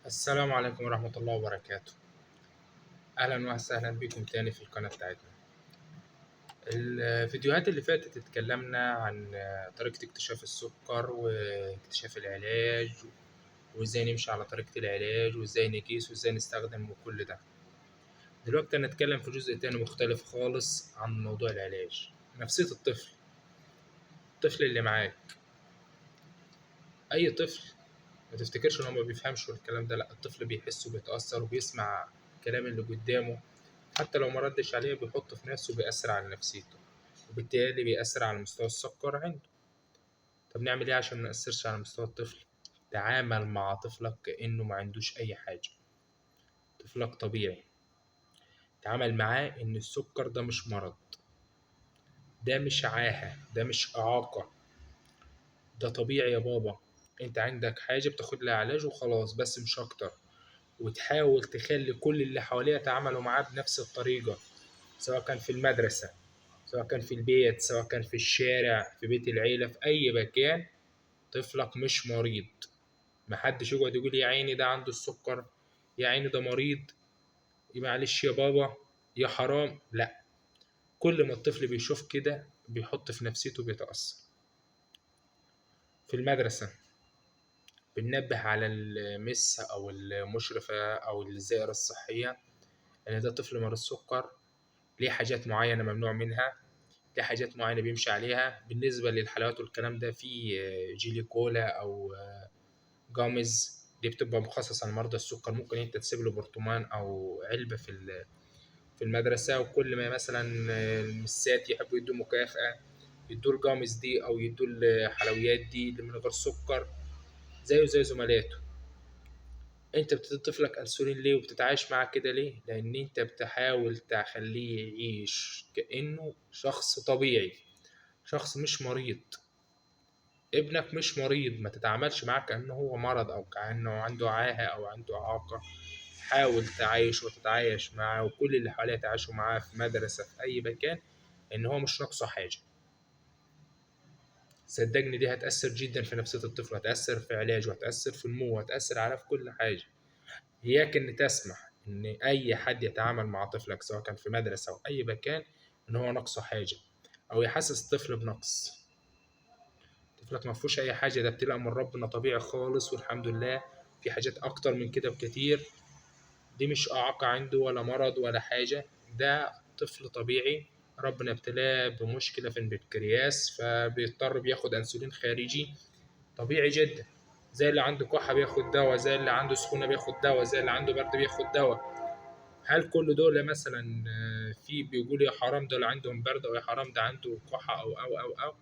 السلام عليكم ورحمة الله وبركاته. أهلا وسهلا بكم تاني في القناة بتاعتنا. الفيديوهات اللي فاتت اتكلمنا عن طريقة اكتشاف السكر واكتشاف العلاج، وازاي نمشي على طريقة العلاج وازاي نقيس وازاي نستخدم وكل ده. دلوقتي هنتكلم في جزء تاني مختلف خالص عن موضوع العلاج. نفسية الطفل اللي معاك. أي طفل ما تفتكرش إن هو ما بيفهمش والكلام ده، لأ، الطفل بيحس وبيتأثر وبيسمع الكلام اللي قدامه، حتى لو ما ردش عليه بيحط في نفسه وبيأثر على نفسيته، وبالتالي بيأثر على مستوى السكر عنده. طب نعمل ايه عشان ما نأثرش على مستوى الطفل؟ تعامل مع طفلك كأنه ما عندوش أي حاجة. طفلك طبيعي. تعامل معاه إن السكر ده مش مرض، ده مش عاهة، ده مش إعاقة، ده طبيعي يا بابا. انت عندك حاجة بتاخد لها علاج وخلاص، بس مش أكتر. وتحاول تخلي كل اللي حواليه يتعاملوا معاه بنفس الطريقة، سواء كان في المدرسة، سواء كان في البيت، سواء كان في الشارع، في بيت العيلة، في أي مكان. طفلك مش مريض. محدش يقعد يقول يا عيني ده عنده السكر، يا عيني ده مريض، معلش يا بابا، يا حرام. لا، كل ما الطفل بيشوف كده بيحط في نفسيته بيتأثر. في المدرسة بننبه على المس أو المشرفة أو الزائرة الصحية إن ده طفل مريض سكر، ليه حاجات معينة ممنوع منها، ليه حاجات معينة بيمشي عليها. بالنسبة للحلويات والكلام ده، في جيلي كولا أو جامز، دي بتبقى مخصصة لمرضى السكر. ممكن انت تسيب له برطمان او علبة في المدرسة، وكل ما مثلا المسات يحبوا يدوا مكافأة يدوا الجامز دي او يدوا الحلويات دي اللي من غير سكر، زيه زي زملاته. انت بتدي طفلك انسولين ليه وبتتعايش معاه كده ليه؟ لان انت بتحاول تخليه يعيش كأنه شخص طبيعي، شخص مش مريض. ابنك مش مريض، ما تتعاملش معاه كأنه هو مرض أو كأنه عنده عاهة أو عنده إعاقة. حاول تعايش وتتعايش معاه، وكل اللي حواليه يتعايشوا معاه في مدرسة في أي مكان، إن هو مش ناقصه حاجة. صدقني دي هتأثر جدا في نفسية الطفل، هتأثر في علاجه، هتأثر في نموه، هتأثر عليه في كل حاجة. إياك إن تسمح إن أي حد يتعامل مع طفلك سواء كان في مدرسة أو أي مكان إن هو ناقصه حاجة، أو يحسس الطفل بنقص. طفلك ما فيهوش اي حاجه، ده ابتلاء من ربنا طبيعي خالص، والحمد لله. في حاجات اكتر من كده بكتير. دي مش اعاقه عنده ولا مرض ولا حاجه، ده طفل طبيعي. ربنا ابتلاه بمشكله في البنكرياس، فبيضطر بياخد انسولين خارجي. طبيعي جدا. زي اللي عنده كحه بياخد دواء، زي اللي عنده سخونه بياخد دواء، زي اللي عنده برد بياخد دواء. هل كل دول مثلا في بيقول يا حرام دول عندهم برد، او يا حرام ده عنده كحه او.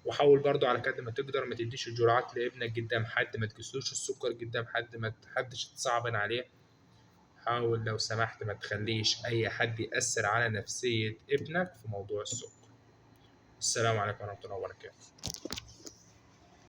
وحاول برضو على قد ما تقدر ما تديش الجرعات لابنك قدام حد، ما تقيسلوش السكر قدام حد، ما حدش تصعبن عليه. حاول لو سمحت ما تخليش اي حد يأثر على نفسية ابنك في موضوع السكر. السلام عليكم ورحمة الله وبركاته.